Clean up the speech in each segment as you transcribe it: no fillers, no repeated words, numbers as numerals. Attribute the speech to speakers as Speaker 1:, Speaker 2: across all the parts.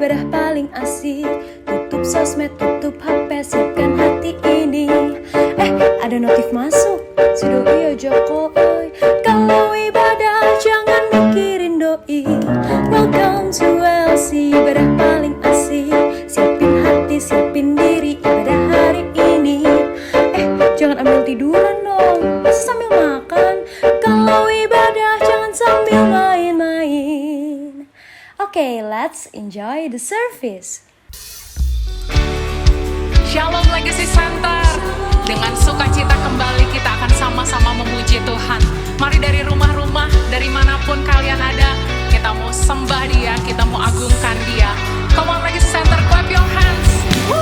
Speaker 1: ibadah paling asik. Tutup sosmed, tutup HP, siapkan hati ini. Ada notif masuk, si doi ojoko oi. Kalau ibadah jangan mikirin doi. Welcome to LC, ibadah paling asik. Siapin hati, siapin diri, ibadah hari ini. Jangan ambil tiduran dong, masa sambil makan. Kalau ibadah jangan sambil main-main. Oke, let's enjoy the service.
Speaker 2: Shalom Legacy Center. Dengan sukacita kembali kita akan sama-sama memuji Tuhan. Mari dari rumah-rumah, dari manapun kalian ada, kita mau sembah Dia, kita mau agungkan Dia. Come on Legacy Center, clap your hands. Woo!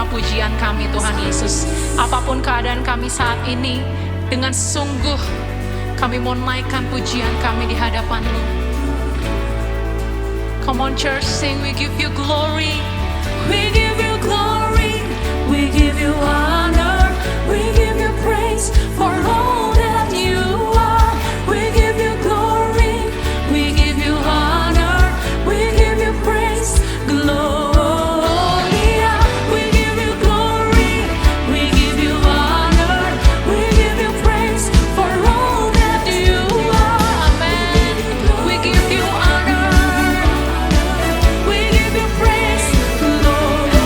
Speaker 2: Pujian kami Tuhan Yesus. Apapun keadaan kami saat ini, dengan sungguh kami mau naikkan pujian kami di hadapan-Mu. Come on church, sing, we give you glory. We give you glory. We give you honor. We give you praise for all that you are. We give you glory. We give you honor. We give you praise, glory.
Speaker 3: Glory.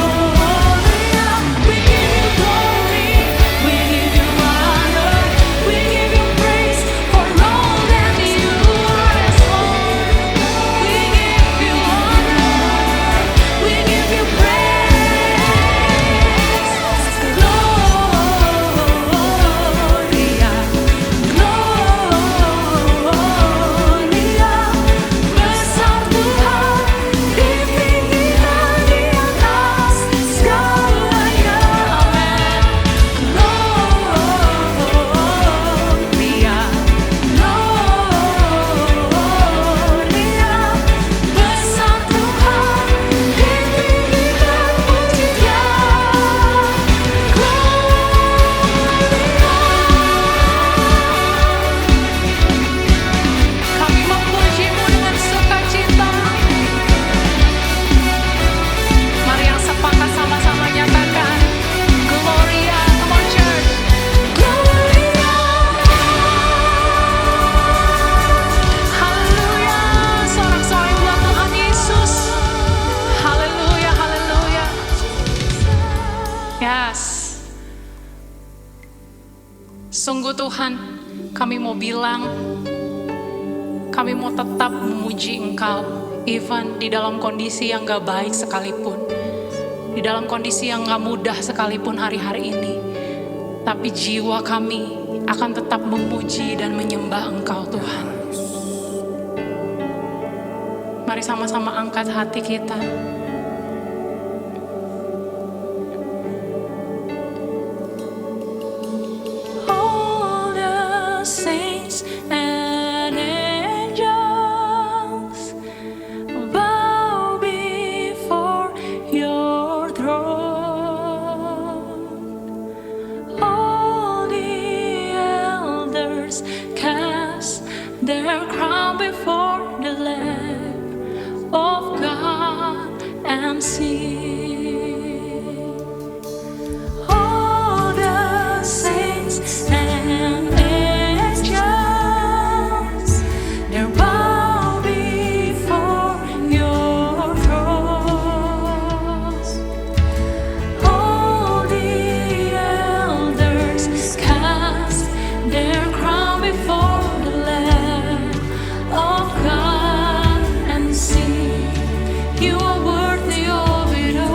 Speaker 2: Sungguh Tuhan, kami mau bilang, kami mau tetap memuji Engkau, even di dalam kondisi yang gak baik sekalipun, di dalam kondisi yang gak mudah sekalipun hari-hari ini. Tapi jiwa kami akan tetap memuji dan menyembah Engkau Tuhan. Mari sama-sama angkat hati kita. All the saints and angels bow before your throne. All the elders cast their crown before the Lamb of God and sing. All the saints and angels, they bow before your throne. All the elders cast their crown before the Lamb of God and sing. You are worthy of it all.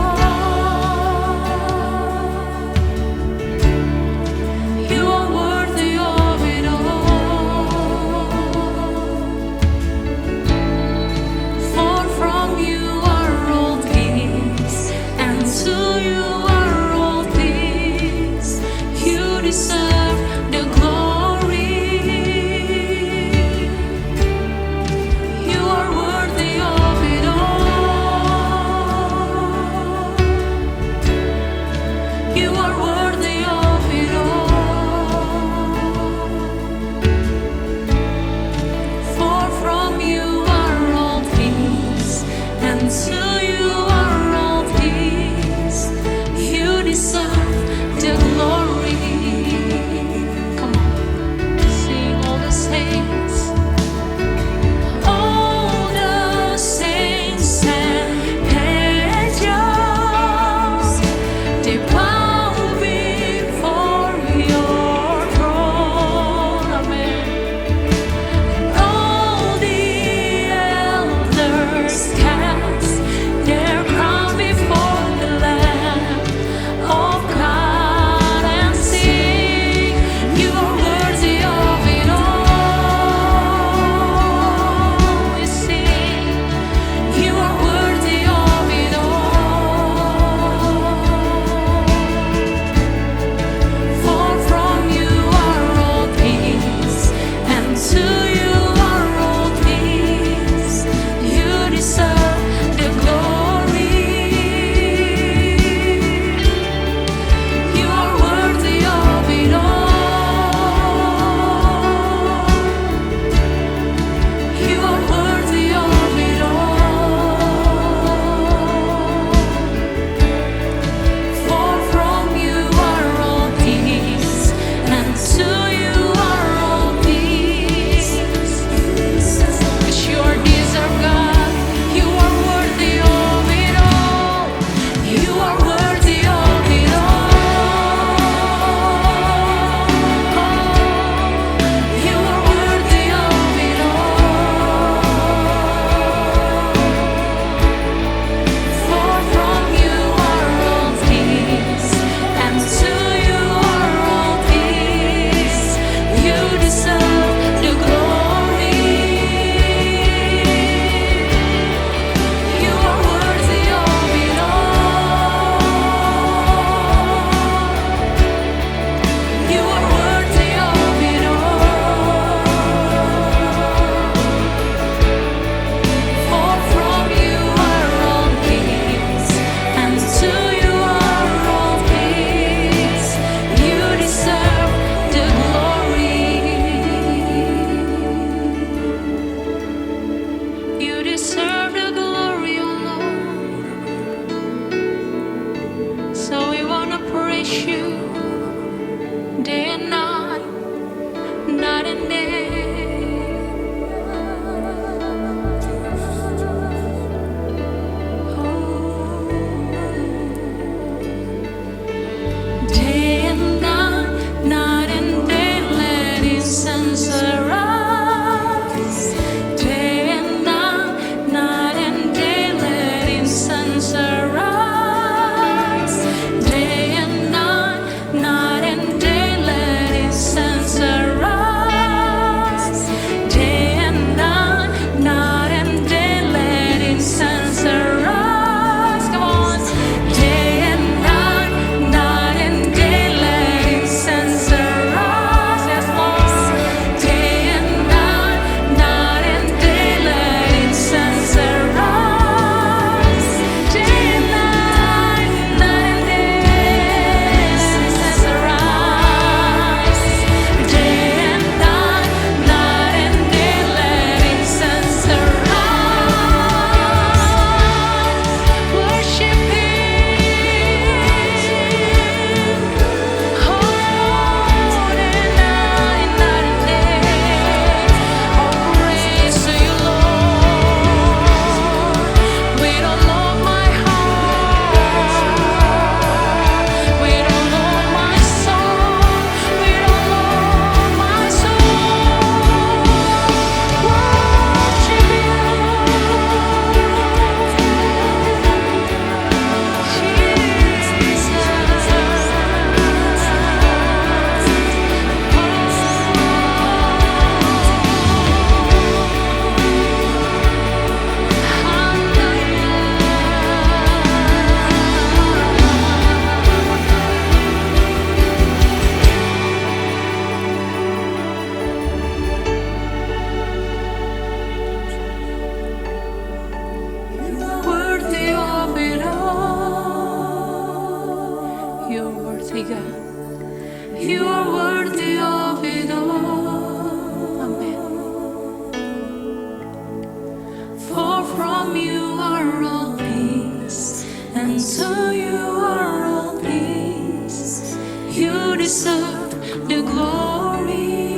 Speaker 2: from you are all peace, and to you are all peace. You deserve the glory.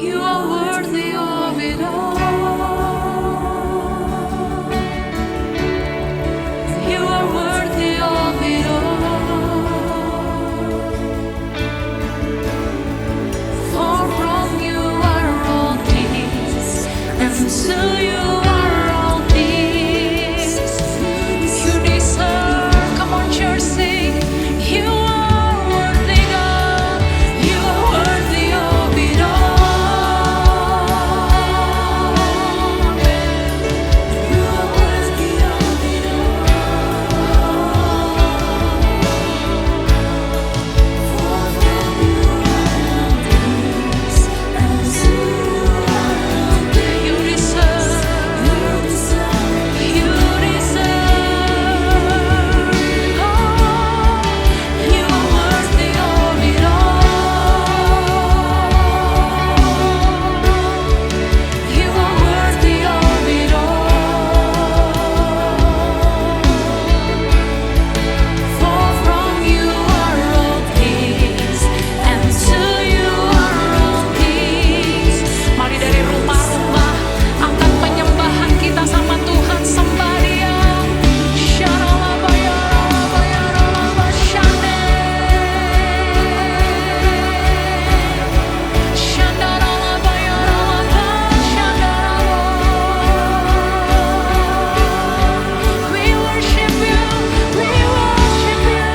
Speaker 2: You are worthy of it all. You are worthy of it all. For from you are all things, and to you are all things. You deserve, come on church, sing. You are worthy, God. You are worthy of it all. You are worthy of it all. For from you are all things, and to you are all things. You deserve, you deserve, you deserve. Oh, you are worthy of it all. You are worthy of it all. For from you are all things, and to you are all things. Mari dari rumah-rumah angkat penyembahan kita sama Tuhan, sembah Dia. Syaralabayaralabayaralaba syane. Shandaralabayaralaba shandarabo. We worship you, we worship you.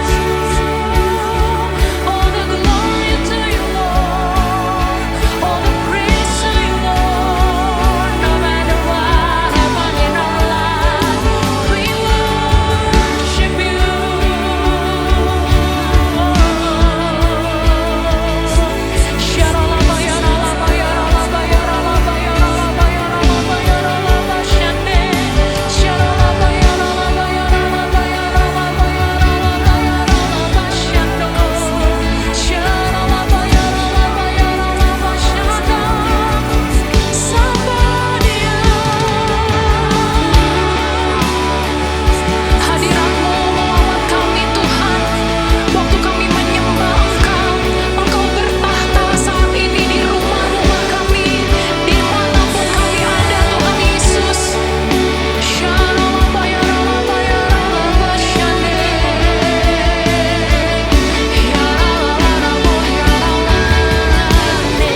Speaker 2: All the glory to you, Lord. All the praise to you, Lord. No matter what happens in our life, we worship you. Sharalabayaralabayaralabayaralabayaralabayaralabayaralabayaralaba shane. Sharalabayaralabayaralabayaralabayaralabayaralaba shando. Sharalabayaralabayaralaba shanda. Sambah Dia. Hadirat-Mu melawat kami Tuhan. Waktu kami menyembah Engkau, Engkau bertahta saat ini di rumah-rumah kami, dimanapun kami ada Tuhan Yesus. Shalalabayaralabayaralaba shane. Yaralalarabo yaramane.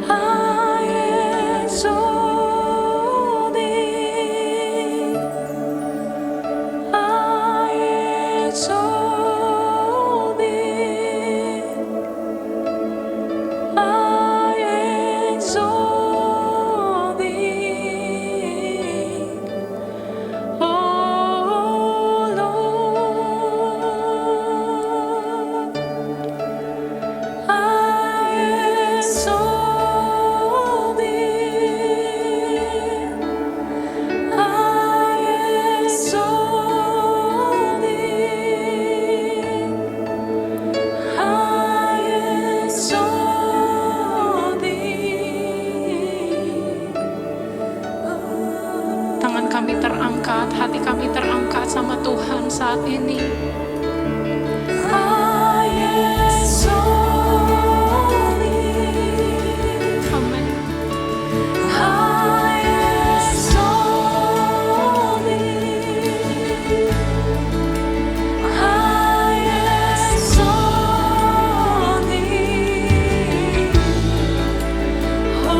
Speaker 2: I exalt Thee, I exalt Thee, I exalt Thee, O Lord. I exalt Thee, I exalt Thee, I exalt Thee. Tangan kami terangkat, hati kami terangkat sama Tuhan saat ini. I exalt Thee. Amen. I exalt Thee. I exalt Thee. Oh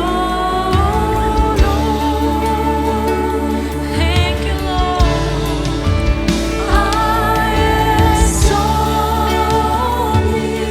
Speaker 2: Lord, thank you, Lord. I exalt Thee.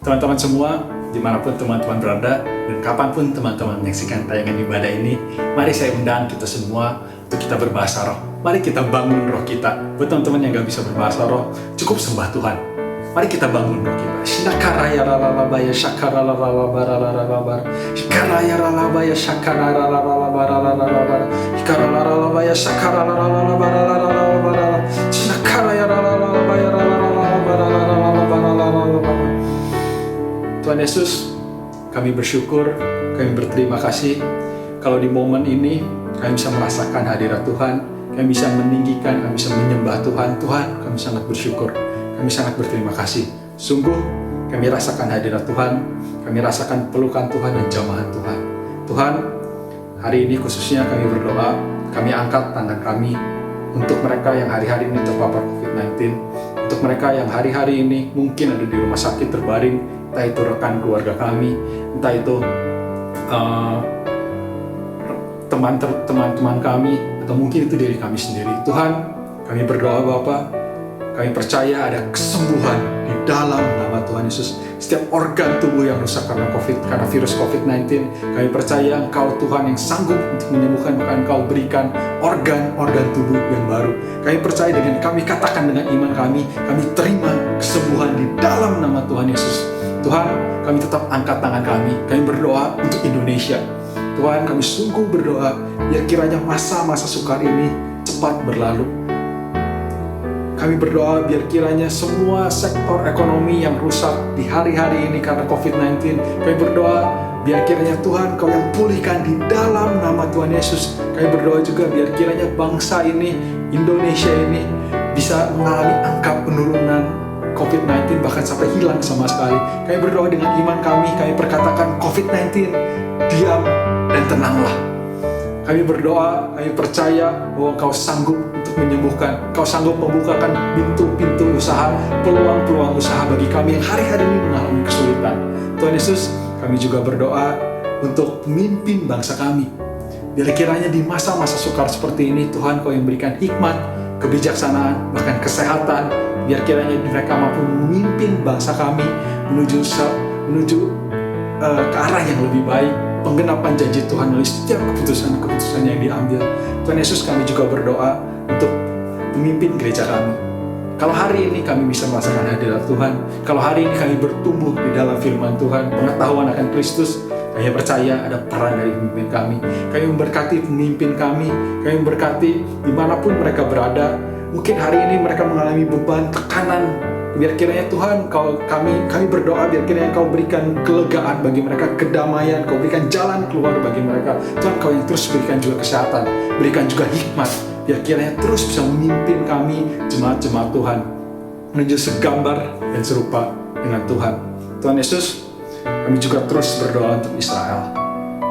Speaker 3: Teman-teman semua, dimanapun teman-teman berada, dan kapanpun teman-teman menyaksikan tayangan ibadah ini, mari saya undang kita semua untuk kita berbahasa roh. Mari kita bangun roh kita. Buat teman-teman yang gak bisa berbahasa roh, cukup sembah Tuhan. Mari kita bangun roh kita. Shakaraya lalabaya shakaralalalabara Shakaraya lalabaya shakaralalalabara Shakaralalalabaya shakaralalalabara Shakaraya lalabaya Tuhan Yesus, kami bersyukur, kami berterima kasih kalau di momen ini kami bisa merasakan hadirat Tuhan, kami bisa meninggikan, kami bisa menyembah Tuhan. Tuhan, kami sangat bersyukur, kami sangat berterima kasih. Sungguh kami rasakan hadirat Tuhan, kami rasakan pelukan Tuhan dan jamahan Tuhan. Tuhan, hari ini khususnya kami berdoa, kami angkat tangan kami untuk mereka yang hari-hari ini terpapar COVID-19, untuk mereka yang hari-hari ini mungkin ada di rumah sakit terbaring, entah itu rekan keluarga kami, entah itu teman-teman kami, atau mungkin itu diri kami sendiri. Tuhan, kami berdoa Bapa, kami percaya ada kesembuhan di dalam nama Tuhan Yesus. Setiap organ tubuh yang rusak karena virus COVID-19, kami percaya Engkau Tuhan yang sanggup untuk menyembuhkan, maka Engkau berikan organ-organ tubuh yang baru. Kami percaya dengan kami katakan dengan iman kami terima kesembuhan di dalam nama Tuhan Yesus. Tuhan, kami tetap angkat tangan kami berdoa untuk Indonesia. Tuhan, kami sungguh berdoa, biar kiranya masa-masa sukar ini cepat berlalu. Kami berdoa biar kiranya semua sektor ekonomi yang rusak di hari-hari ini karena COVID-19, kami berdoa biar kiranya Tuhan Kau yang pulihkan di dalam nama Tuhan Yesus. Kami berdoa juga biar kiranya bangsa ini, Indonesia ini bisa mengalami angka penurunan COVID-19 bahkan sampai hilang sama sekali. Kami berdoa dengan iman kami perkatakan COVID-19 diam dan tenanglah. Kami berdoa, kami percaya bahwa Kau sanggup untuk menyembuhkan. Kau sanggup membukakan pintu-pintu usaha, peluang-peluang usaha bagi kami yang hari-hari ini mengalami kesulitan. Tuhan Yesus, kami juga berdoa untuk pemimpin bangsa kami. Biar kiranya di masa-masa sukar seperti ini, Tuhan Kau yang berikan hikmat, kebijaksanaan, bahkan kesehatan. Biar kiranya mereka mampu memimpin bangsa kami menuju ke arah yang lebih baik, penggenapan janji Tuhan melalui setiap keputusan yang diambil. Tuhan Yesus, kami juga berdoa untuk pemimpin gereja kami. Kalau hari ini kami bisa merasakan hadirat Tuhan, kalau hari ini kami bertumbuh di dalam firman Tuhan, pengetahuan akan Kristus, kami percaya ada peran dari pemimpin kami. Kami memberkati pemimpin kami memberkati dimanapun mereka berada. Mungkin hari ini mereka mengalami beban, tekanan. Biar kiranya Tuhan, kami berdoa, biar kiranya Kau berikan kelegaan bagi mereka, kedamaian, Kau berikan jalan keluar bagi mereka. Tuhan, Kau yang terus berikan juga kesehatan, berikan juga hikmat. Biar kiranya terus bisa memimpin kami, jemaat-jemaat Tuhan, menuju segambar dan serupa dengan Tuhan. Tuhan Yesus, kami juga terus berdoa untuk Israel.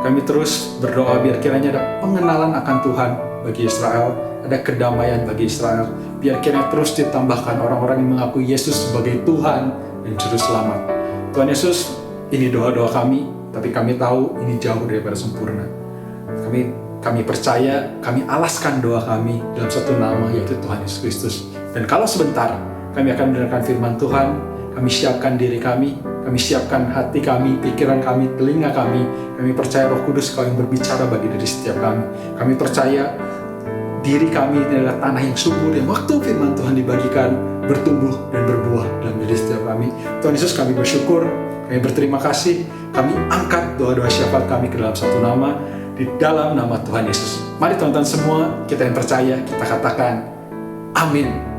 Speaker 3: Kami terus berdoa biar kiranya ada pengenalan akan Tuhan bagi Israel, ada kedamaian bagi Israel. Biar kiranya terus ditambahkan orang-orang yang mengakui Yesus sebagai Tuhan dan Juru Selamat. Tuhan Yesus, ini doa-doa kami, tapi kami tahu ini jauh daripada sempurna. Kami percaya, kami alaskan doa kami dalam satu nama, yaitu Tuhan Yesus Kristus. Dan kalau sebentar kami akan mendengarkan firman Tuhan, kami siapkan diri kami siapkan hati kami, pikiran kami, telinga kami. Kami percaya Roh Kudus Kau yang berbicara bagi diri setiap kami. Kami percaya diri kami adalah tanah yang subur, yang waktu firman Tuhan dibagikan bertumbuh dan berbuah dalam diri setiap kami. Tuhan Yesus, kami bersyukur, kami berterima kasih, kami angkat doa-doa syafaat kami ke dalam satu nama, di dalam nama Tuhan Yesus. Mari teman-teman semua, kita yang percaya, kita katakan, amin.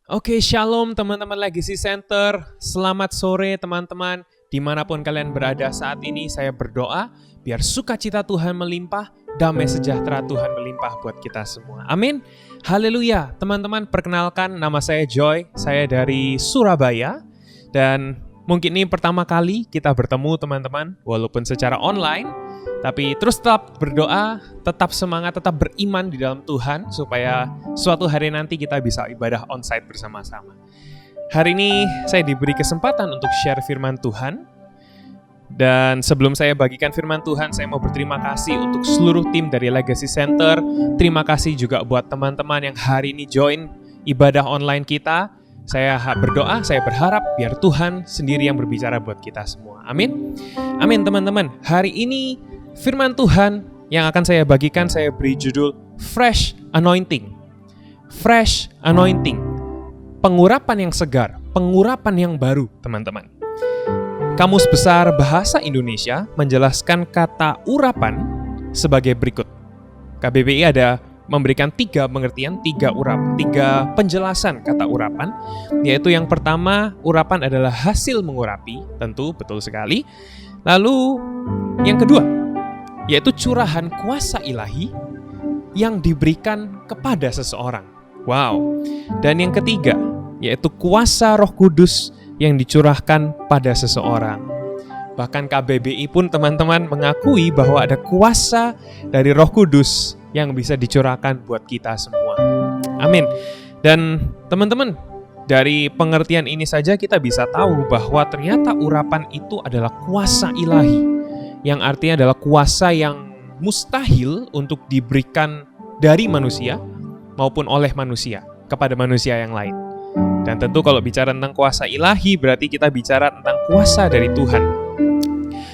Speaker 4: Oke, shalom teman-teman Legacy Center. Selamat sore teman-teman. Dimanapun kalian berada saat ini, saya berdoa biar sukacita Tuhan melimpah, damai sejahtera Tuhan melimpah buat kita semua. Amin. Haleluya. Teman-teman, perkenalkan nama saya Joy. Saya dari Surabaya. Dan mungkin ini pertama kali kita bertemu teman-teman, walaupun secara online. Tapi terus tetap berdoa, tetap semangat, tetap beriman di dalam Tuhan, supaya suatu hari nanti kita bisa ibadah onsite bersama-sama. Hari ini saya diberi kesempatan untuk share firman Tuhan. Dan sebelum saya bagikan firman Tuhan, saya mau berterima kasih untuk seluruh tim dari Legacy Center. Terima kasih juga buat teman-teman yang hari ini join ibadah online kita. Saya berdoa, saya berharap biar Tuhan sendiri yang berbicara buat kita semua. Amin. Amin teman-teman. Hari ini firman Tuhan yang akan saya bagikan saya beri judul Fresh Anointing. Fresh Anointing. Pengurapan yang segar, pengurapan yang baru teman-teman. Kamus Besar Bahasa Indonesia menjelaskan kata urapan sebagai berikut. KBBI ada memberikan 3 pengertian, 3 penjelasan kata urapan, yaitu yang pertama, urapan adalah hasil mengurapi, tentu betul sekali. Lalu yang kedua, yaitu curahan kuasa ilahi yang diberikan kepada seseorang. Wow. Dan yang ketiga, yaitu kuasa Roh Kudus yang dicurahkan pada seseorang. Bahkan KBBI pun teman-teman mengakui bahwa ada kuasa dari Roh Kudus yang bisa dicurahkan buat kita semua. Amin. Dan teman-teman, dari pengertian ini saja kita bisa tahu bahwa ternyata urapan itu adalah kuasa ilahi, yang artinya adalah kuasa yang mustahil untuk diberikan dari manusia maupun oleh manusia kepada manusia yang lain. Dan tentu kalau bicara tentang kuasa ilahi berarti kita bicara tentang kuasa dari Tuhan.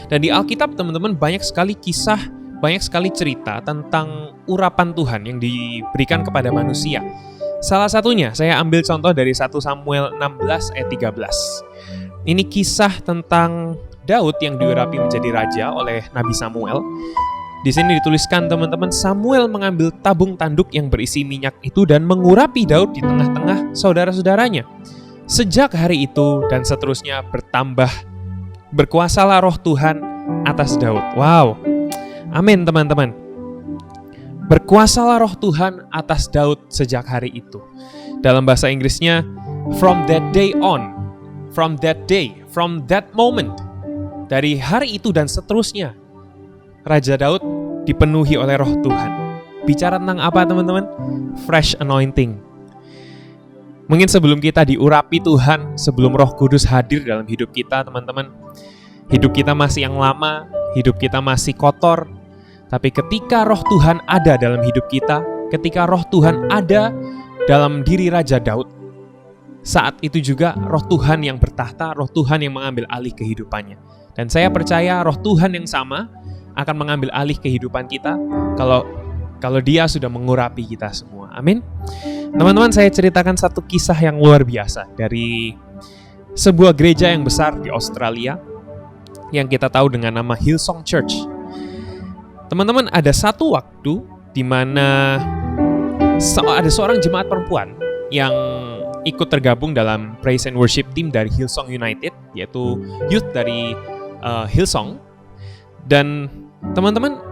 Speaker 4: Dan di Alkitab teman-teman banyak sekali kisah, banyak sekali cerita tentang urapan Tuhan yang diberikan kepada manusia. Salah satunya saya ambil contoh dari 1 Samuel 16 ayat 13. Ini kisah tentang Daud yang diurapi menjadi raja oleh Nabi Samuel. Di sini dituliskan teman-teman, Samuel mengambil tabung tanduk yang berisi minyak itu dan mengurapi Daud di tengah-tengah saudara-saudaranya. Sejak hari itu dan seterusnya berkuasalah roh Tuhan atas Daud. Wow. Amin teman-teman. Berkuasalah roh Tuhan atas Daud sejak hari itu. Dalam bahasa Inggrisnya, from that day on, from that day, from that moment. Dari hari itu dan seterusnya, Raja Daud dipenuhi oleh roh Tuhan. Bicara tentang apa teman-teman? Fresh anointing. Mungkin sebelum kita diurapi Tuhan, sebelum Roh Kudus hadir dalam hidup kita teman-teman, hidup kita masih yang lama, hidup kita masih kotor. Tapi ketika roh Tuhan ada dalam hidup kita, ketika roh Tuhan ada dalam diri Raja Daud, saat itu juga roh Tuhan yang bertahta, roh Tuhan yang mengambil alih kehidupannya. Dan saya percaya roh Tuhan yang sama akan mengambil alih kehidupan kita kalau dia sudah mengurapi kita semua. Amin. Teman-teman, saya ceritakan satu kisah yang luar biasa dari sebuah gereja yang besar di Australia yang kita tahu dengan nama Hillsong Church. Teman-teman, ada satu waktu di mana ada seorang jemaat perempuan yang ikut tergabung dalam praise and worship team dari Hillsong United, yaitu youth dari Hillsong. Dan teman-teman,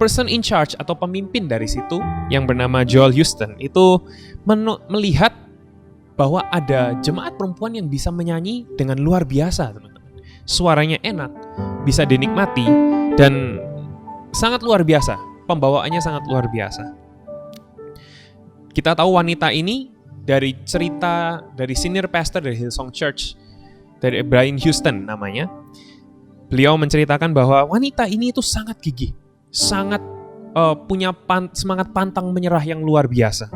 Speaker 4: person in charge atau pemimpin dari situ yang bernama Joel Houston itu melihat bahwa ada jemaat perempuan yang bisa menyanyi dengan luar biasa, teman-teman. Suaranya enak, bisa dinikmati, dan sangat luar biasa, pembawaannya sangat luar biasa. Kita tahu wanita ini dari cerita dari senior pastor dari Hillsong Church, dari Brian Houston namanya. Beliau menceritakan bahwa wanita ini itu sangat gigih, sangat punya semangat pantang menyerah yang luar biasa.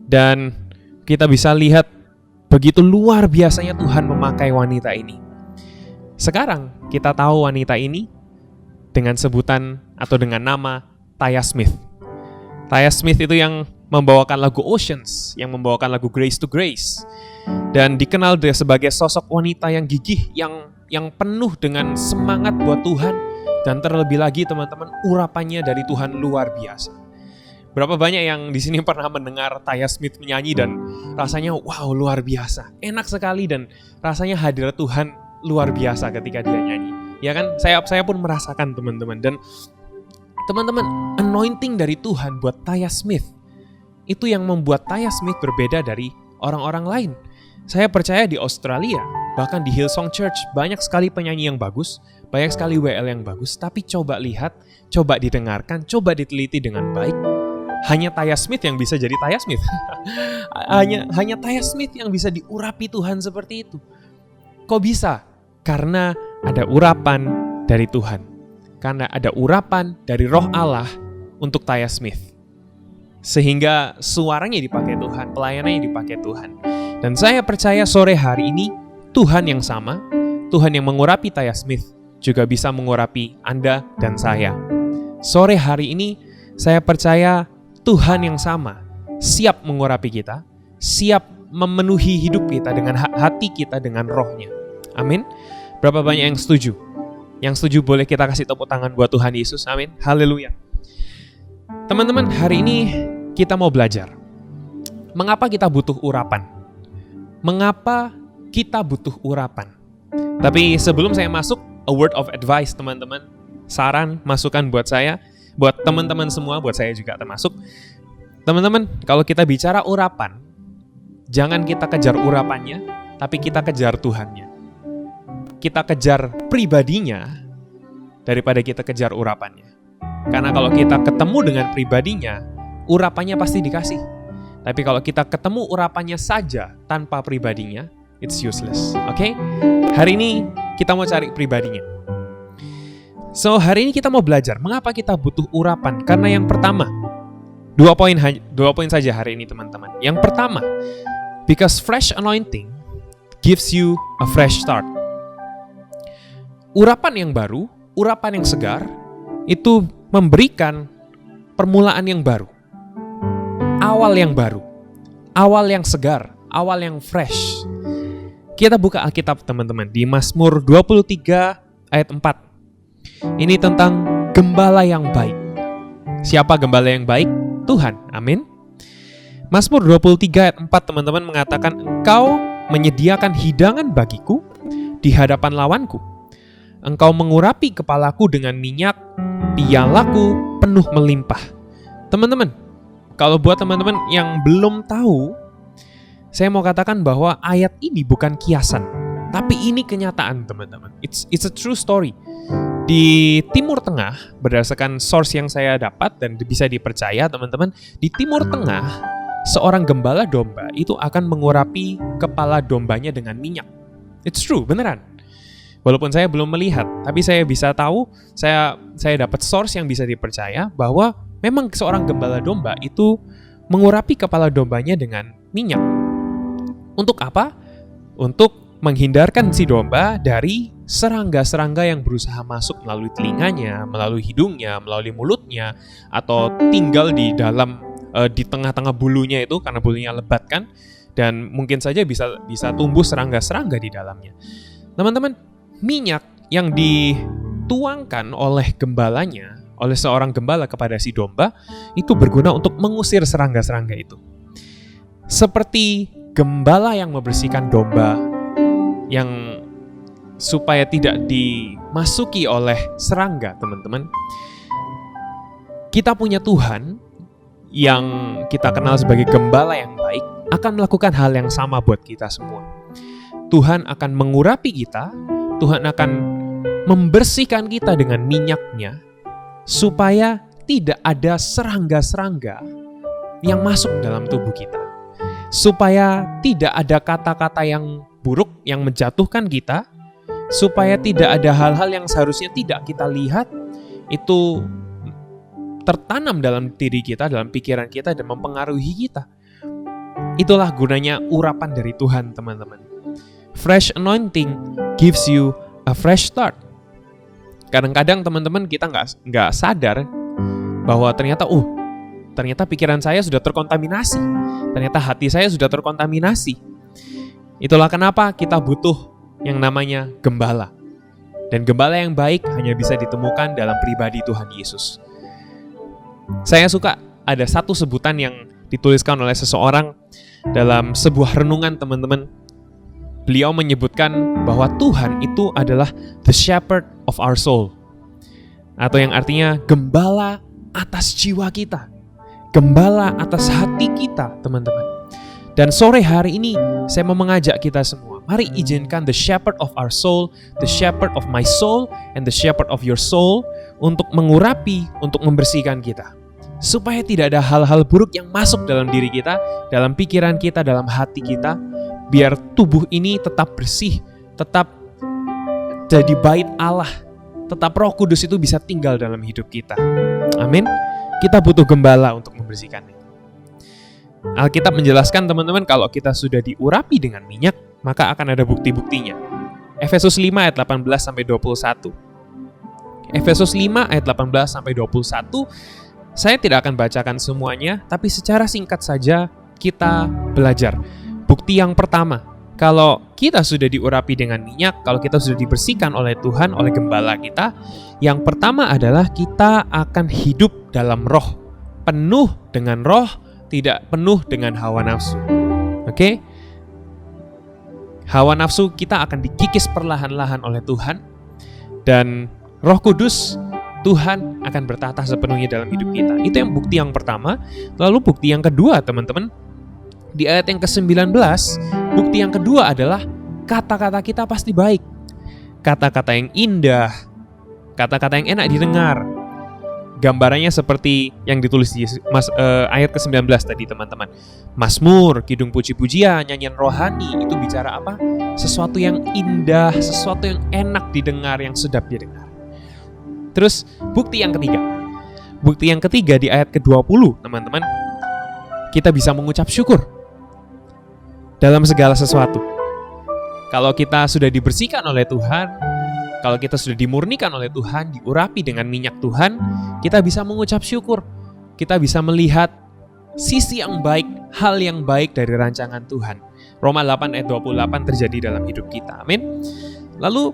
Speaker 4: Dan kita bisa lihat begitu luar biasanya Tuhan memakai wanita ini. Sekarang kita tahu wanita ini dengan sebutan atau dengan nama Taya Smith. Taya Smith itu yang membawakan lagu Oceans, yang membawakan lagu Grace to Grace, dan dikenal sebagai sosok wanita yang gigih, yang penuh dengan semangat buat Tuhan, dan terlebih lagi teman-teman, urapannya dari Tuhan luar biasa. Berapa banyak yang di sini pernah mendengar Taya Smith menyanyi dan rasanya wow luar biasa, enak sekali, dan rasanya hadirat Tuhan luar biasa ketika dia nyanyi. Ya kan, saya pun merasakan teman-teman. Dan teman-teman, anointing dari Tuhan buat Taya Smith itu yang membuat Taya Smith berbeda dari orang-orang lain. Saya percaya di Australia, bahkan di Hillsong Church, banyak sekali penyanyi yang bagus, banyak sekali WL yang bagus, tapi coba lihat, coba didengarkan, coba diteliti dengan baik. Hanya Taya Smith yang bisa jadi Taya Smith. hanya Taya Smith yang bisa diurapi Tuhan seperti itu. Kok bisa? Karena ada urapan dari Tuhan. Karena ada urapan dari Roh Allah untuk Taya Smith. Sehingga suaranya dipakai Tuhan, pelayanannya dipakai Tuhan. Dan saya percaya sore hari ini Tuhan yang sama, Tuhan yang mengurapi Taya Smith juga bisa mengurapi Anda dan saya. Sore hari ini saya percaya Tuhan yang sama siap mengurapi kita, siap memenuhi hidup kita dengan hati kita, dengan rohnya. Amin. Berapa banyak yang setuju? Yang setuju boleh kita kasih tepuk tangan buat Tuhan Yesus. Amin. Haleluya. Teman-teman, hari ini kita mau belajar. Mengapa kita butuh urapan? Mengapa kita butuh urapan? Tapi sebelum saya masuk, a word of advice teman-teman. Saran, masukan buat saya, buat teman-teman semua, buat saya juga termasuk. Teman-teman, kalau kita bicara urapan, jangan kita kejar urapannya, tapi kita kejar Tuhannya. Kita kejar pribadinya daripada kita kejar urapannya. Karena kalau kita ketemu dengan pribadinya, urapannya pasti dikasih. Tapi kalau kita ketemu urapannya saja tanpa pribadinya, it's useless. Oke? Hari ini kita mau cari pribadinya. So, hari ini kita mau belajar mengapa kita butuh urapan. Karena yang pertama, dua poin saja hari ini teman-teman. Yang pertama, because fresh anointing gives you a fresh start. Urapan yang baru, urapan yang segar, itu memberikan permulaan yang baru. Awal yang baru, awal yang segar, awal yang fresh. Kita buka Alkitab teman-teman di Mazmur 23 ayat 4. Ini tentang gembala yang baik. Siapa gembala yang baik? Tuhan, amin. Mazmur 23 ayat 4 teman-teman mengatakan, Engkau menyediakan hidangan bagiku di hadapan lawanku. Engkau mengurapi kepalaku dengan minyak, pialaku penuh melimpah. Teman-teman, kalau buat teman-teman yang belum tahu, saya mau katakan bahwa ayat ini bukan kiasan, tapi ini kenyataan teman-teman. It's a true story. Di Timur Tengah, berdasarkan source yang saya dapat dan bisa dipercaya teman-teman, di Timur Tengah, seorang gembala domba itu akan mengurapi kepala dombanya dengan minyak. It's true, beneran. Walaupun saya belum melihat, tapi saya bisa tahu, saya dapat source yang bisa dipercaya bahwa memang seorang gembala domba itu mengurapi kepala dombanya dengan minyak. Untuk apa? Untuk menghindarkan si domba dari serangga-serangga yang berusaha masuk melalui telinganya, melalui hidungnya, melalui mulutnya, atau tinggal di dalam di tengah-tengah bulunya itu, karena bulunya lebat kan, dan mungkin saja bisa tumbuh serangga-serangga di dalamnya. Teman-teman, minyak yang dituangkan oleh gembalanya, oleh seorang gembala kepada si domba, itu berguna untuk mengusir serangga-serangga itu. Seperti gembala yang membersihkan domba yang supaya tidak dimasuki oleh serangga, teman-teman. Kita punya Tuhan yang kita kenal sebagai gembala yang baik akan melakukan hal yang sama buat kita semua. Tuhan akan mengurapi kita, Tuhan akan membersihkan kita dengan minyaknya supaya tidak ada serangga-serangga yang masuk dalam tubuh kita. Supaya tidak ada kata-kata yang buruk yang menjatuhkan kita, supaya tidak ada hal-hal yang seharusnya tidak kita lihat itu tertanam dalam diri kita, dalam pikiran kita, dan mempengaruhi kita. Itulah gunanya urapan dari Tuhan, teman-teman. Fresh anointing gives you a fresh start. Kadang-kadang teman-teman kita nggak sadar bahwa ternyata pikiran saya sudah terkontaminasi. Ternyata hati saya sudah terkontaminasi. Itulah kenapa kita butuh yang namanya gembala. Dan gembala yang baik hanya bisa ditemukan dalam pribadi Tuhan Yesus. Saya suka ada satu sebutan yang dituliskan oleh seseorang dalam sebuah renungan, teman-teman. Beliau menyebutkan bahwa Tuhan itu adalah the shepherd of our soul. Atau yang artinya gembala atas jiwa kita. Gembala atas hati kita, teman-teman. Dan sore hari ini saya mau mengajak kita semua. Mari izinkan the shepherd of our soul, the shepherd of my soul, and the shepherd of your soul untuk mengurapi, untuk membersihkan kita. Supaya tidak ada hal-hal buruk yang masuk dalam diri kita, dalam pikiran kita, dalam hati kita. Biar tubuh ini tetap bersih, tetap jadi bait Allah, tetap Roh Kudus itu bisa tinggal dalam hidup kita. Amin. Kita butuh gembala untuk membersihkannya. Alkitab menjelaskan teman-teman kalau kita sudah diurapi dengan minyak, maka akan ada bukti-buktinya. Efesus 5 ayat 18-21. Efesus 5 ayat 18-21, saya tidak akan bacakan semuanya, tapi secara singkat saja kita belajar. Bukti yang pertama, kalau kita sudah diurapi dengan minyak, kalau kita sudah dibersihkan oleh Tuhan, oleh gembala kita, yang pertama adalah kita akan hidup dalam roh. Penuh dengan roh, tidak penuh dengan hawa nafsu. Oke? Hawa nafsu kita akan dikikis perlahan-lahan oleh Tuhan, dan Roh Kudus Tuhan akan bertata sepenuhnya dalam hidup kita. Itu yang bukti yang pertama. Lalu bukti yang kedua, teman-teman, di ayat yang ke-19, bukti yang kedua adalah kata-kata kita pasti baik. Kata-kata yang indah, kata-kata yang enak didengar. Gambarannya seperti yang ditulis di ayat ke-19 tadi, teman-teman. Mazmur, kidung puji-pujian, nyanyian rohani, itu bicara apa? Sesuatu yang indah, sesuatu yang enak didengar, yang sedap didengar. Terus bukti yang ketiga. Bukti yang ketiga di ayat ke-20, teman-teman. Kita bisa mengucap syukur dalam segala sesuatu. Kalau kita sudah dibersihkan oleh Tuhan, kalau kita sudah dimurnikan oleh Tuhan, diurapi dengan minyak Tuhan, kita bisa mengucap syukur. Kita bisa melihat sisi yang baik, hal yang baik dari rancangan Tuhan. Roma 8 ayat 28 terjadi dalam hidup kita. Amin. Lalu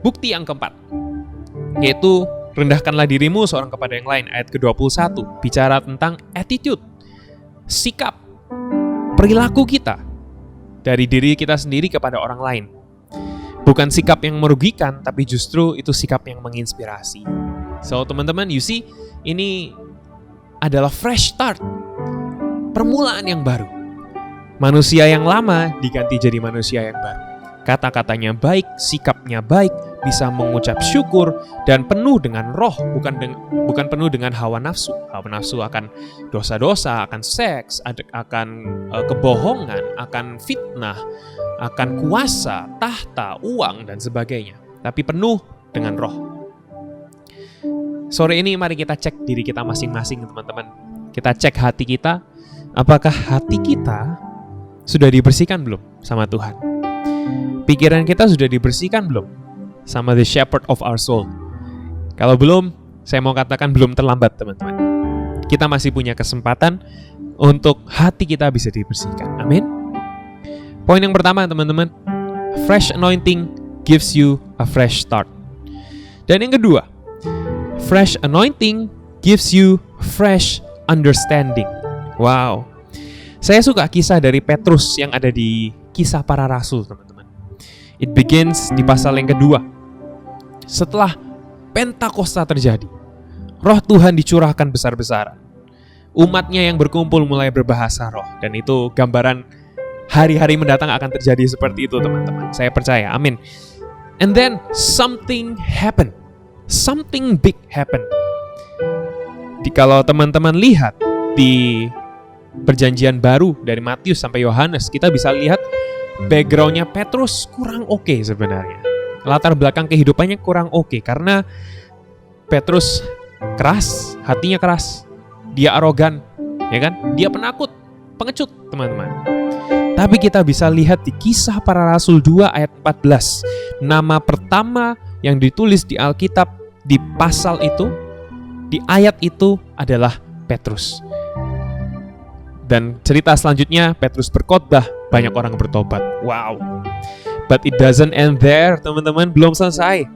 Speaker 4: bukti yang keempat, yaitu rendahkanlah dirimu seorang kepada yang lain. Ayat ke-21 bicara tentang attitude, sikap, perilaku kita dari diri kita sendiri kepada orang lain. Bukan sikap yang merugikan, tapi justru itu sikap yang menginspirasi. So teman-teman, you see, ini adalah fresh start, permulaan yang baru. Manusia yang lama diganti jadi manusia yang baru. Kata-katanya baik, sikapnya baik, bisa mengucap syukur, dan penuh dengan roh, bukan penuh dengan hawa nafsu. Hawa nafsu akan dosa-dosa, akan seks, akan kebohongan, akan fitnah, akan kuasa, tahta, uang, dan sebagainya. Tapi penuh dengan roh. Sore ini mari kita cek diri kita masing-masing, teman-teman. Kita cek hati kita, apakah hati kita sudah dibersihkan belum sama Tuhan? Pikiran kita sudah dibersihkan belum sama the shepherd of our soul? Kalau belum, saya mau katakan belum terlambat, teman-teman. Kita masih punya kesempatan untuk hati kita bisa dibersihkan. Amin. Poin yang pertama, teman-teman, fresh anointing gives you a fresh start. Dan yang kedua, fresh anointing gives you fresh understanding. Wow. Saya suka kisah dari Petrus yang ada di Kisah Para Rasul, teman-teman. It begins di pasal yang kedua. Setelah Pentakosta terjadi, roh Tuhan dicurahkan besar-besaran. Umatnya yang berkumpul mulai berbahasa roh. Dan itu gambaran hari-hari mendatang akan terjadi seperti itu, teman-teman. Saya percaya, amin. And then something happened. Something big happened. Kalau teman-teman lihat di Perjanjian Baru dari Matius sampai Yohanes, kita bisa lihat background-nya Petrus kurang oke sebenarnya. Latar belakang kehidupannya kurang oke karena Petrus keras, hatinya keras. Dia arogan, ya kan? Dia penakut, pengecut, teman-teman. Tapi kita bisa lihat di Kisah Para Rasul 2 ayat 14. Nama pertama yang ditulis di Alkitab di pasal itu, di ayat itu adalah Petrus. Dan cerita selanjutnya, Petrus berkhotbah, banyak orang bertobat. Wow. But it doesn't end there, teman-teman. Belum selesai.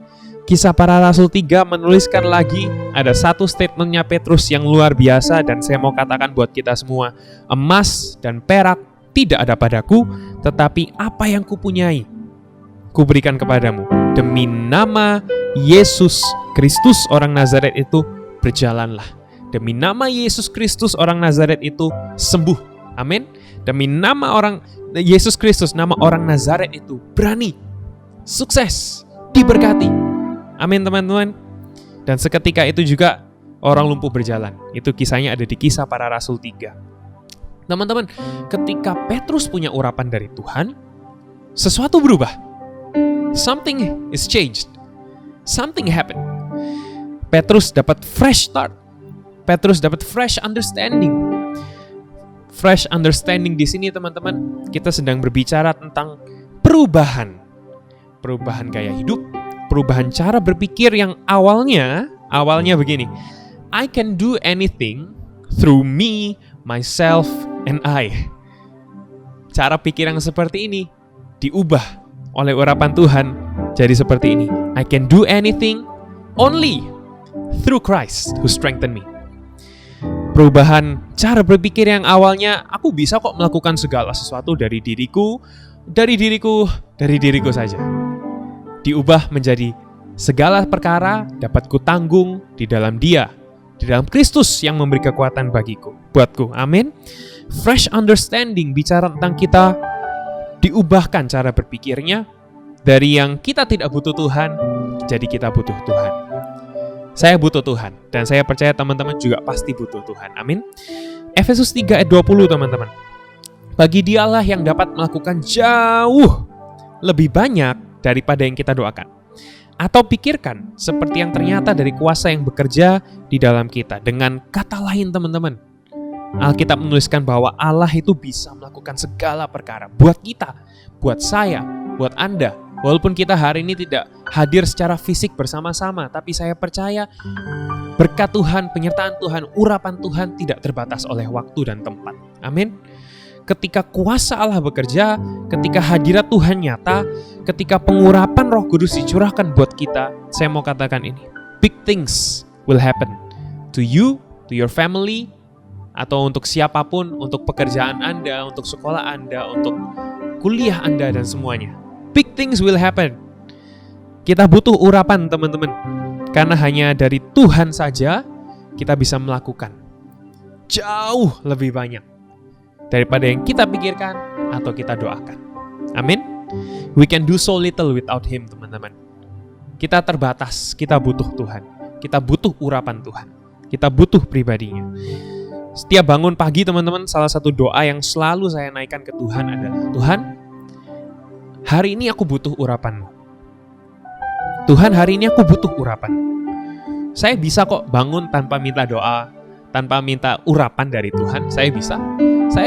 Speaker 4: Kisah Para Rasul 3 menuliskan lagi, ada satu statementnya Petrus yang luar biasa, dan saya mau katakan buat kita semua, emas dan perak tidak ada padaku, tetapi apa yang kupunyai, kuberikan kepadamu. Demi nama Yesus Kristus orang Nazaret itu, berjalanlah. Demi nama Yesus Kristus orang Nazaret itu sembuh. Amin. Demi nama Yesus Kristus, nama orang Nazaret itu berani, sukses, diberkati. Amin, teman-teman. Dan seketika itu juga orang lumpuh berjalan. Itu kisahnya ada di Kisah Para Rasul 3. Teman-teman, ketika Petrus punya urapan dari Tuhan, sesuatu berubah. Something is changed. Something happened. Petrus dapat fresh start. Petrus dapat fresh understanding, Fresh understanding di sini teman-teman, kita sedang berbicara tentang perubahan. Perubahan gaya hidup, perubahan cara berpikir yang awalnya begini. I can do anything through me, myself, and I. Cara pikir yang seperti ini diubah oleh urapan Tuhan jadi seperti ini. I can do anything only through Christ who strengthen me. Perubahan cara berpikir yang awalnya aku bisa kok melakukan segala sesuatu dari diriku saja. Diubah menjadi segala perkara dapat kutanggung di dalam Dia, di dalam Kristus yang memberi kekuatan buatku. Amin. Fresh understanding bicara tentang kita diubahkan cara berpikirnya dari yang kita tidak butuh Tuhan, jadi kita butuh Tuhan. Saya butuh Tuhan, dan saya percaya teman-teman juga pasti butuh Tuhan. Amin. Efesus 3 ayat 20 teman-teman. Bagi Dialah yang dapat melakukan jauh lebih banyak daripada yang kita doakan atau pikirkan, seperti yang ternyata dari kuasa yang bekerja di dalam kita. Dengan kata lain teman-teman, Alkitab menuliskan bahwa Allah itu bisa melakukan segala perkara buat kita, buat saya, buat Anda. Walaupun kita hari ini tidak hadir secara fisik bersama-sama, tapi saya percaya berkat Tuhan, penyertaan Tuhan, urapan Tuhan tidak terbatas oleh waktu dan tempat. Amin. Ketika kuasa Allah bekerja, ketika hadirat Tuhan nyata, ketika pengurapan Roh Kudus dicurahkan buat kita, saya mau katakan ini, big things will happen to you, to your family, atau untuk siapapun, untuk pekerjaan Anda, untuk sekolah Anda, untuk kuliah Anda, dan semuanya. Big things will happen. Kita butuh urapan teman-teman, karena hanya dari Tuhan saja kita bisa melakukan jauh lebih banyak daripada yang kita pikirkan atau kita doakan. Amin. We can do so little without Him, teman-teman. Kita terbatas, kita butuh Tuhan. Kita butuh urapan Tuhan. Kita butuh pribadinya. Setiap bangun pagi teman-teman, salah satu doa yang selalu saya naikkan ke Tuhan adalah, Tuhan, hari ini aku butuh urapan-Mu. Tuhan, hari ini aku butuh urapan. Saya bisa kok bangun tanpa minta doa, tanpa minta urapan dari Tuhan. Saya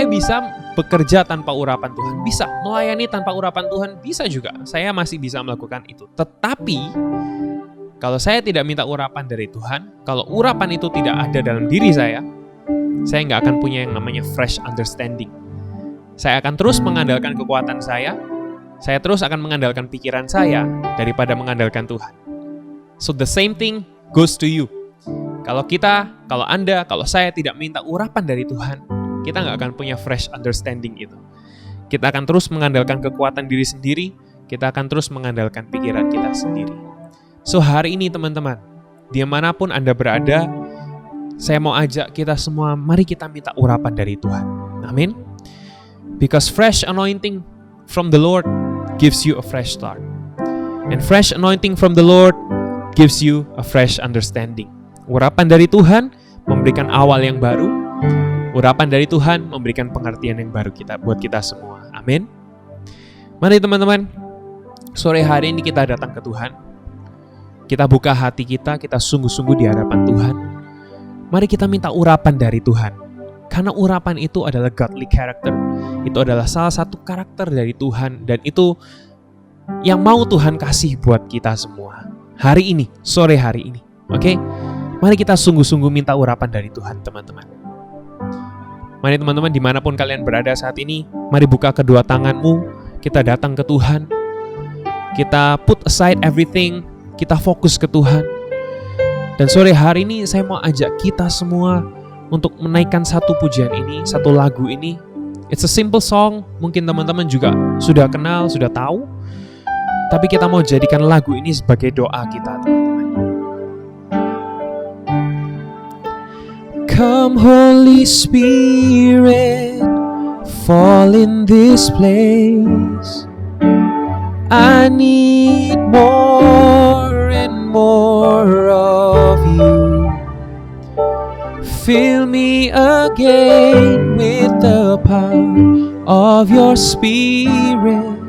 Speaker 4: bisa bekerja tanpa urapan Tuhan. Bisa melayani tanpa urapan Tuhan. Bisa juga. Saya masih bisa melakukan itu. Tetapi kalau saya tidak minta urapan dari Tuhan, kalau urapan itu tidak ada dalam diri saya nggak akan punya yang namanya fresh understanding. Saya akan terus mengandalkan kekuatan saya terus akan mengandalkan pikiran saya daripada mengandalkan Tuhan. So the same thing goes to you. Kalau Anda, kalau saya tidak minta urapan dari Tuhan, kita nggak akan punya fresh understanding itu. Kita akan terus mengandalkan kekuatan diri sendiri, kita akan terus mengandalkan pikiran kita sendiri. So hari ini teman-teman, dimanapun Anda berada, saya mau ajak kita semua, mari kita minta urapan dari Tuhan. Amin. Because fresh anointing from the Lord gives you a fresh start. And fresh anointing from the Lord gives you a fresh understanding. Urapan dari Tuhan memberikan awal yang baru. Urapan dari Tuhan memberikan pengertian yang baru buat kita semua. Amin. Mari teman-teman, sore hari ini kita datang ke Tuhan. Kita buka hati kita sungguh-sungguh di hadapan Tuhan. Mari kita minta urapan dari Tuhan. Karena urapan itu adalah godly character. Itu adalah salah satu karakter dari Tuhan. Dan itu yang mau Tuhan kasih buat kita semua. Hari ini, sore hari ini. Oke? Mari kita sungguh-sungguh minta urapan dari Tuhan, teman-teman. Mari teman-teman, dimanapun kalian berada saat ini, mari buka kedua tanganmu. Kita datang ke Tuhan. Kita put aside everything. Kita fokus ke Tuhan. Dan sore hari ini saya mau ajak kita semua untuk menaikkan satu pujian ini, satu lagu ini. It's a simple song, mungkin teman-teman juga sudah kenal, sudah tahu. Tapi kita mau jadikan lagu ini sebagai doa kita, teman-teman. Come Holy Spirit, fall in this place. I need more and more of you. Fill me again with the power of your Spirit.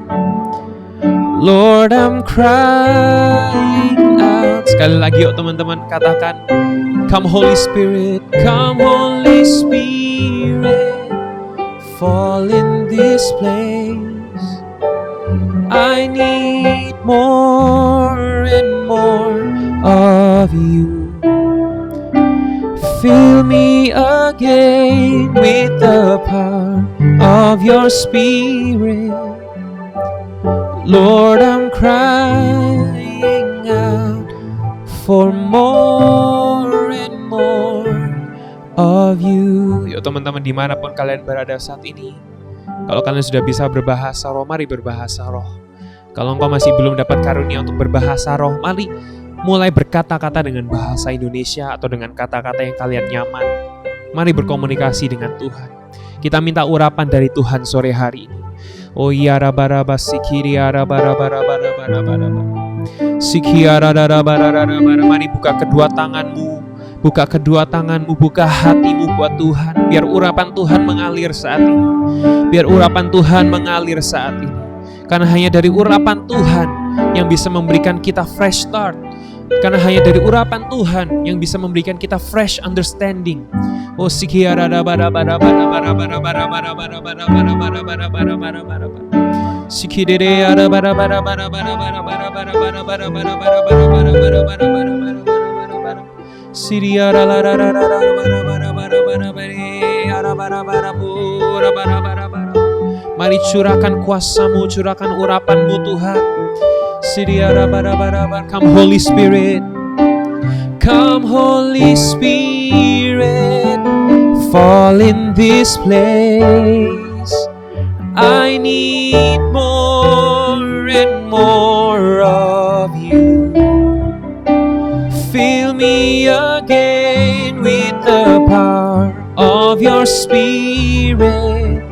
Speaker 4: Lord, I'm crying out. Sekali lagi yuk teman-teman, katakan, Come Holy Spirit, come Holy Spirit, fall in this place. I need more and more of you. Fill me again with the power of your Spirit. Lord, I'm crying out for more and more of you. Yuk teman-teman, dimanapun kalian berada saat ini, kalau kalian sudah bisa berbahasa roh, mari berbahasa roh. Kalau engkau masih belum dapat karunia untuk berbahasa roh, mari mulai berkata-kata dengan bahasa Indonesia atau dengan kata-kata yang kalian nyaman. Mari berkomunikasi dengan Tuhan. Kita minta urapan dari Tuhan sore hari ini. Oh iya rabaraba sikiri arabarabarabarabarabarabara. Mari buka kedua tanganmu, buka hatimu buat Tuhan. Biar urapan Tuhan mengalir saat ini. Karena hanya dari urapan Tuhan yang bisa memberikan kita fresh start. Karena hanya dari urapan Tuhan yang bisa memberikan kita fresh understanding. Oh mari curahkan kuasa-Mu, curahkan urapan-Mu Tuhan. Come Holy Spirit. Come Holy Spirit. Fall in this place. I need more and more of you. Fill me again with the power of your Spirit.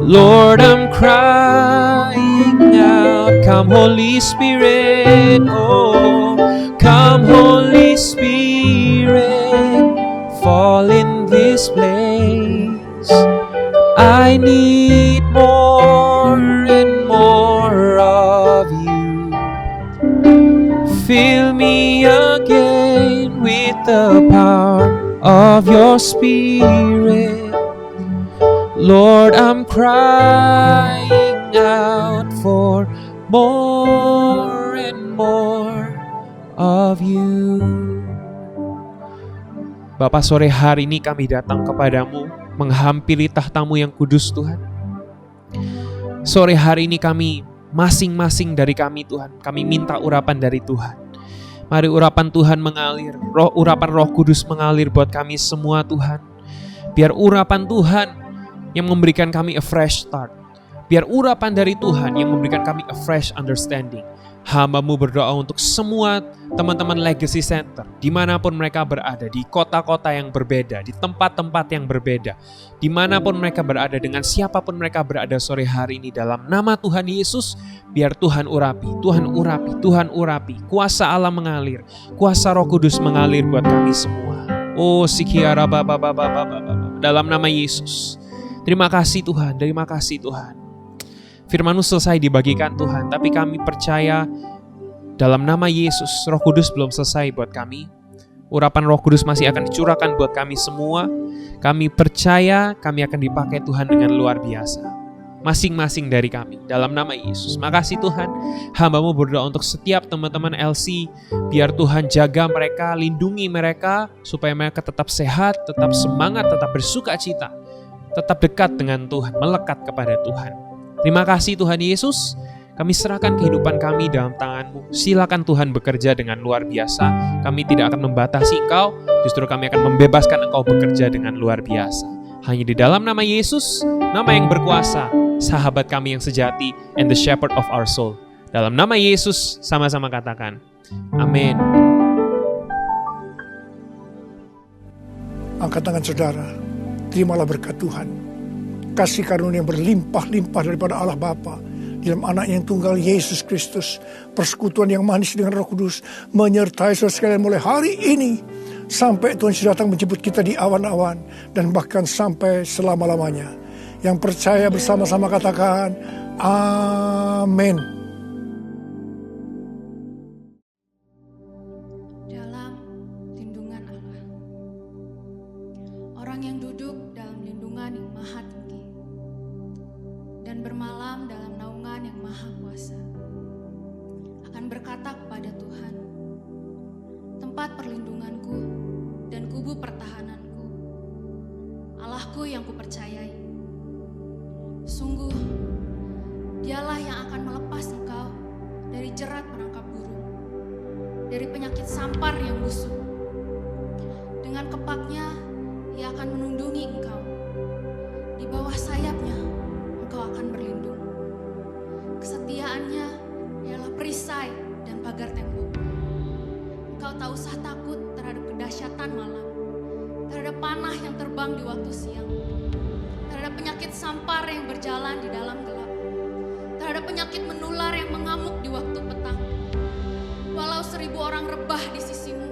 Speaker 4: Lord, I'm crying out. Come Holy Spirit. Oh, come Holy Spirit. Fall in this place. I need more and more of you. Fill me again with the power of your Spirit. Lord, I'm crying out for more and more of you. Bapa, sore hari ini kami datang kepadamu, menghampiri tahta-Mu yang kudus Tuhan. Sore hari ini kami, masing-masing dari kami Tuhan, kami minta urapan dari Tuhan. Mari urapan Tuhan mengalir, urapan Roh Kudus mengalir buat kami semua Tuhan. Biar urapan Tuhan yang memberikan kami a fresh start. Biar urapan dari Tuhan yang memberikan kami a fresh understanding. Hamba-Mu berdoa untuk semua teman-teman Legacy Center, dimanapun mereka berada, di kota-kota yang berbeda, di tempat-tempat yang berbeda, dimanapun mereka berada, dengan siapapun mereka berada sore hari ini, dalam nama Tuhan Yesus, biar Tuhan urapi, Tuhan urapi, Tuhan urapi, kuasa Allah mengalir, kuasa Roh Kudus mengalir buat kami semua. Oh sikiara dalam nama Yesus. Terima kasih Tuhan, terima kasih Tuhan. Firman-Mu selesai dibagikan Tuhan, tapi kami percaya dalam nama Yesus, Roh Kudus belum selesai buat kami. Urapan Roh Kudus masih akan dicurahkan buat kami semua. Kami percaya kami akan dipakai Tuhan dengan luar biasa. Masing-masing dari kami, dalam nama Yesus. Makasih Tuhan, hamba-Mu berdoa untuk setiap teman-teman LC. Biar Tuhan jaga mereka, lindungi mereka, supaya mereka tetap sehat, tetap semangat, tetap bersuka cita. Tetap dekat dengan Tuhan, melekat kepada Tuhan. Terima kasih Tuhan Yesus, kami serahkan kehidupan kami dalam tangan-Mu. Silakan Tuhan bekerja dengan luar biasa. Kami tidak akan membatasi Engkau, justru kami akan membebaskan Engkau bekerja dengan luar biasa. Hanya di dalam nama Yesus, nama yang berkuasa, sahabat kami yang sejati, and the shepherd of our soul. Dalam nama Yesus, sama-sama katakan, amin.
Speaker 5: Angkat tangan saudara, terimalah berkat Tuhan. Kasih karunia yang berlimpah-limpah daripada Allah Bapa dalam anak yang tunggal Yesus Kristus, persekutuan yang manis dengan Roh Kudus menyertai saudara sekalian mulai hari ini sampai Tuhan sudah datang menjemput kita di awan-awan dan bahkan sampai selama-lamanya. Yang percaya bersama-sama katakan amin.
Speaker 6: Dalam lindungan Allah, orang yang duduk dalam lindungan yang maha tinggi akan berkata kepada Tuhan, tempat perlindunganku dan kubu pertahananku, Allahku yang kupercayai. Sungguh, Dialah yang akan melepas engkau dari jerat penangkap burung, dari penyakit sampar yang busuk. Dengan kepaknya, Ia akan menundungi engkau. Di bawah sayapnya, engkau akan berlindung. Kesetiaannya ialah perisai dan pagar tembok. Engkau tak usah takut terhadap kedahsyatan malam, terhadap panah yang terbang di waktu siang, terhadap penyakit sampar yang berjalan di dalam gelap, terhadap penyakit menular yang mengamuk di waktu petang. Walau 1000 orang rebah di sisimu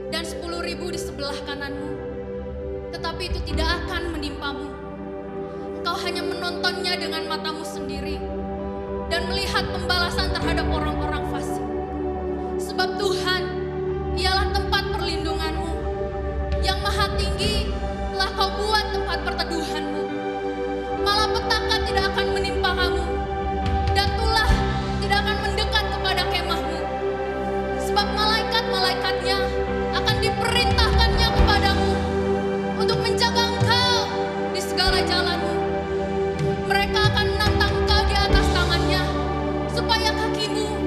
Speaker 6: dan 10.000 di sebelah kananmu, tetapi itu tidak akan menimpamu. Engkau hanya menontonnya dengan matamu sendiri dan melihat pembalasan terhadap orang-orang fasik. Sebab Tuhan ialah tempat perlindunganmu, yang maha tinggi telah kau buat tempat perteduhanmu. Malapetaka tidak akan menimpa kamu, dan tulah tidak akan mendekat kepada kemahmu. Sebab malaikat-malaikatnya akan diperintahkannya kepadamu untuk menjaga engkau di segala jalanmu. Mereka akan menantang engkau di atas tangannya, supaya kakimu